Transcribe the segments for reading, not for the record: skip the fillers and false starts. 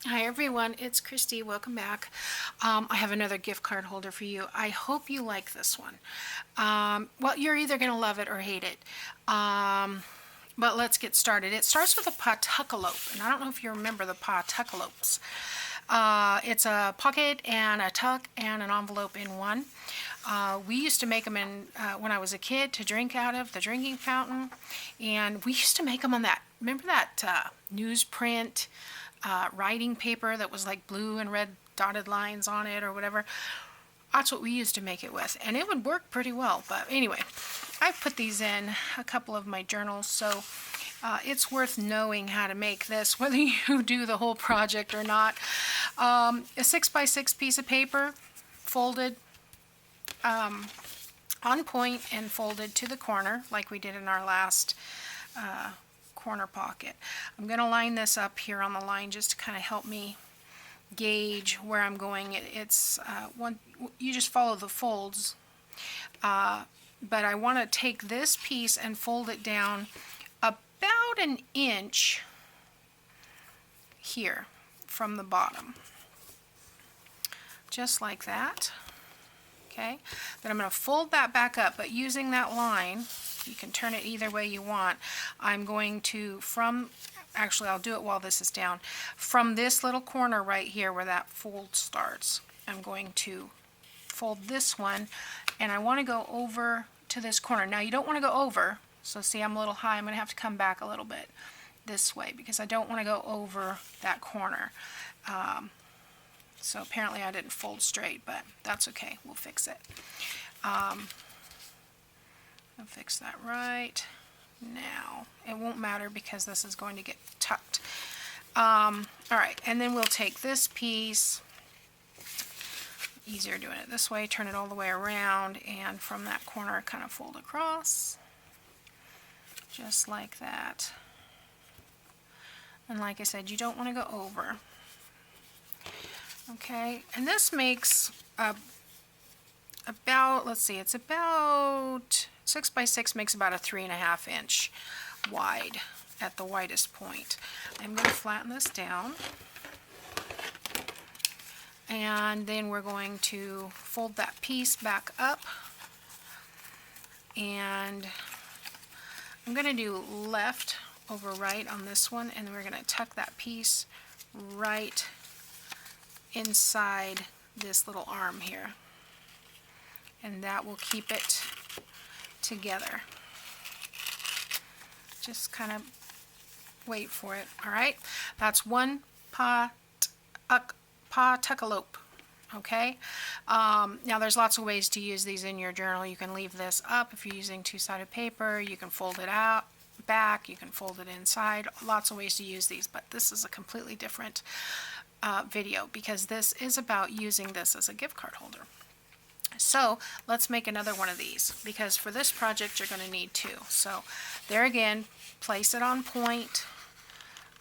Hi everyone, it's Kristi. Welcome back. I have another gift card holder for you. I hope you like this one. Well, you're either going to love it or hate it. But let's get started. It starts with a pawtuckalope, and I don't know if you remember the pawtuckalopes. It's a pocket and a tuck and an envelope in one. We used to make them when I was a kid to drink out of the drinking fountain, and we used to make them on that. Remember that newsprint writing paper that was like blue and red dotted lines on it or whatever? That's what we used to make it with, and it would work pretty well. But anyway, I've put these in a couple of my journals, so it's worth knowing how to make this, whether you do the whole project or not. A 6x6 piece of paper, folded on point and folded to the corner like we did in our last corner pocket. I'm going to line this up here on the line just to kind of help me gauge where I'm going. It's one, you just follow the folds, but I want to take this piece and fold it down about an inch here from the bottom, just like that. Okay, then I'm going to fold that back up, but using that line, you can turn it either way you want. I'm going to, actually I'll do it while this is down, from this little corner right here where that fold starts, I'm going to fold this one, and I want to go over to this corner. Now you don't want to go over, so see I'm a little high, I'm going to have to come back a little bit this way because I don't want to go over that corner. So apparently I didn't fold straight, but that's okay, we'll fix it. I'll fix that right now. It won't matter because this is going to get tucked. Alright, and then we'll take this piece, easier doing it this way, turn it all the way around, and from that corner kind of fold across, just like that. And like I said, you don't want to go over. Okay, and this makes about, let's see, it's about 6x6 makes about a 3.5 inch wide at the widest point. I'm going to flatten this down, and then we're going to fold that piece back up, and I'm going to do left over right on this one, and then we're going to tuck that piece right inside this little arm here, and that will keep it together. Just kind of wait for it. Alright, that's one pawtuckalope. Okay, now there's lots of ways to use these in your journal. You can leave this up if you're using two-sided paper, you can fold it out back, you can fold it inside, lots of ways to use these, but this is a completely different video because this is about using this as a gift card holder. So let's make another one of these, because for this project you're going to need two. So there again, place it on point,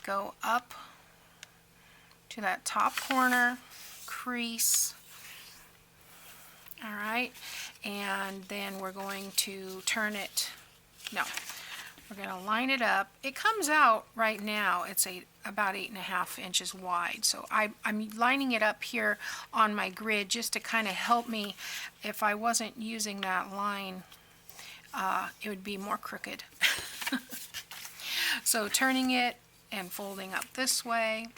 go up to that top corner, crease, alright, and then we're going to turn it, no, we're going to line it up. It comes out right now, it's about 8.5 inches wide. So I'm lining it up here on my grid just to kind of help me. If I wasn't using that line, it would be more crooked. So turning it and folding up this way.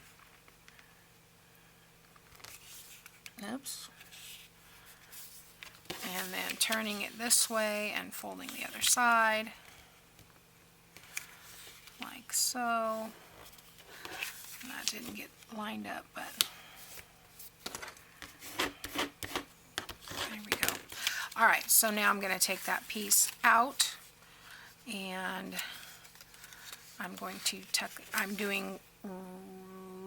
Oops. And then turning it this way and folding the other side. Like so. And that didn't get lined up, but there we go. Alright, so now I'm going to take that piece out, and I'm going to tuck, I'm doing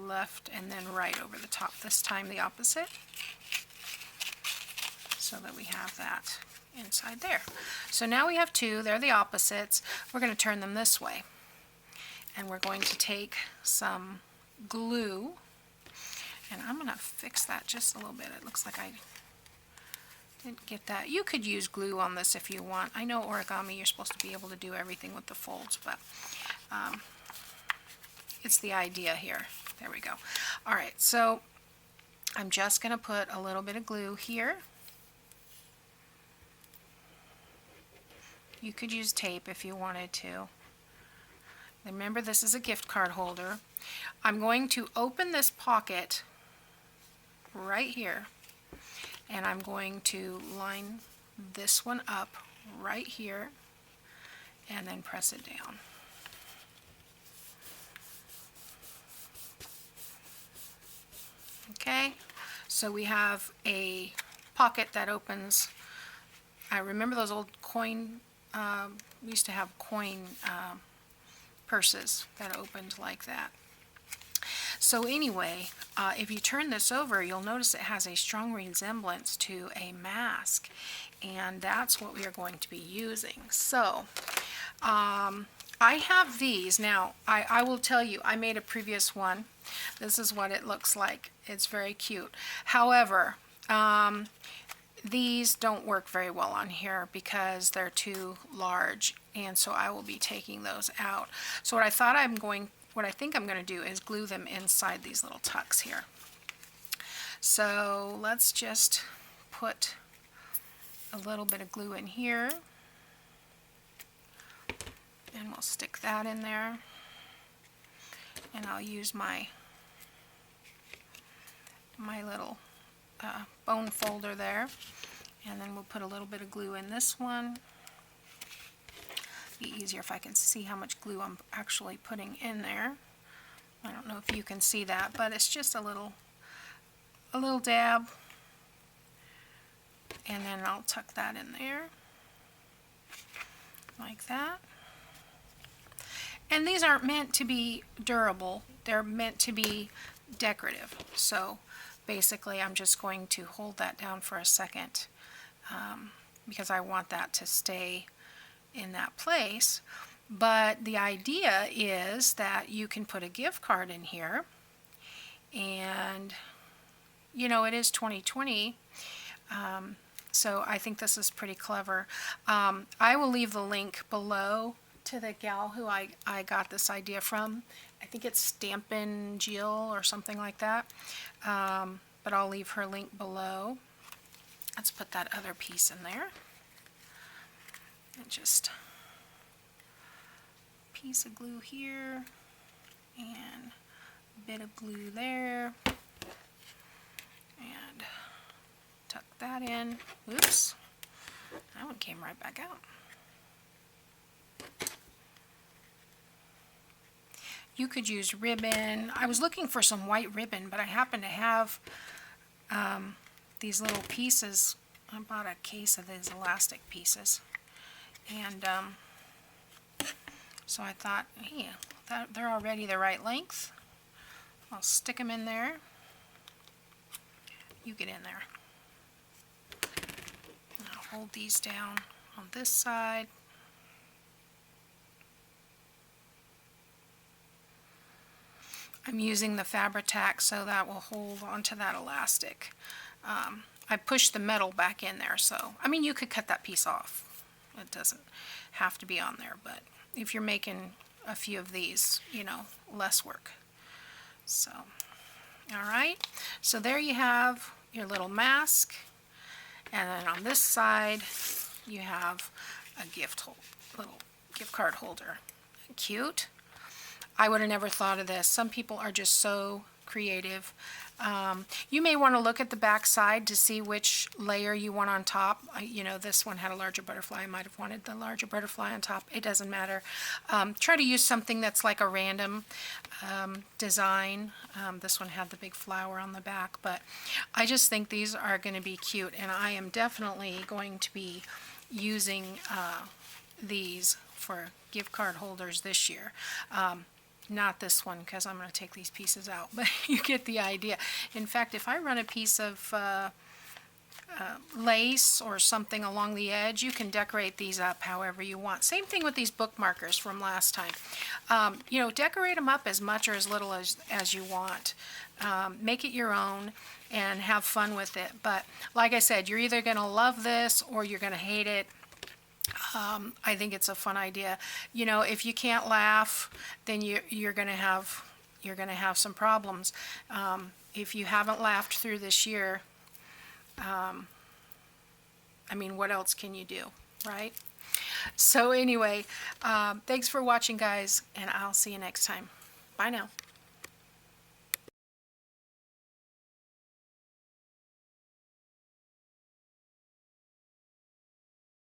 left and then right over the top, this time the opposite, so that we have that inside there. So now we have two, they're the opposites. We're going to turn them this way, and we're going to take some glue, and I'm going to fix that just a little bit. It looks like I didn't get that. You could use glue on this if you want. I know origami, you're supposed to be able to do everything with the folds, but it's the idea here. There we go. All right, so I'm just going to put a little bit of glue here. You could use tape if you wanted to. Remember, this is a gift card holder. I'm going to open this pocket right here, and I'm going to line this one up right here and then press it down. Okay, so we have a pocket that opens. I remember those old coin, we used to have coin purses that opened like that. So anyway, if you turn this over, you'll notice it has a strong resemblance to a mask, and that's what we are going to be using. So I have these. Now, I will tell you, I made a previous one. This is what it looks like. It's very cute. However, these don't work very well on here because they're too large, and so I will be taking those out. So what I think I'm going to do is glue them inside these little tucks here. So let's just put a little bit of glue in here, and we'll stick that in there, and I'll use my little bone folder there, and then we'll put a little bit of glue in this one. Be easier if I can see how much glue I'm actually putting in there. I don't know if you can see that, but it's just a little dab, and then I'll tuck that in there like that. And these aren't meant to be durable, they're meant to be decorative. So basically I'm just going to hold that down for a second because I want that to stay in that place. But the idea is that you can put a gift card in here, and you know, it is 2020, so I think this is pretty clever. I will leave the link below to the gal who I got this idea from. I think it's Stampin' Jill or something like that, but I'll leave her link below. Let's put that other piece in there, and just a piece of glue here and a bit of glue there, and tuck that in. Oops, that one came right back out. You could use ribbon. I was looking for some white ribbon, but I happen to have these little pieces. I bought a case of these elastic pieces, and so I thought, hey, they're already the right length. I'll stick them in there. You get in there. And I'll hold these down on this side. I'm using the Fabri-Tac so that will hold onto that elastic. I pushed the metal back in there, so I mean, you could cut that piece off. It doesn't have to be on there, but if you're making a few of these, you know, less work. So, all right. So there you have your little mask, and then on this side you have a little gift card holder. Cute. I would have never thought of this. Some people are just so creative. You may want to look at the back side to see which layer you want on top. You know, this one had a larger butterfly. I might have wanted the larger butterfly on top. It doesn't matter. Try to use something that's like a random design. This one had the big flower on the back, but I just think these are going to be cute, and I am definitely going to be using these for gift card holders this year. Not this one, because I'm going to take these pieces out, but you get the idea. In fact, if I run a piece of lace or something along the edge, you can decorate these up however you want. Same thing with these bookmarkers from last time. You know, decorate them up as much or as little as you want. Make it your own and have fun with it. But like I said, you're either going to love this or you're going to hate it. I think it's a fun idea. You know, if you can't laugh, then you're going to have you're going to have some problems. If you haven't laughed through this year, I mean, what else can you do, right? So anyway, thanks for watching, guys, and I'll see you next time. Bye now.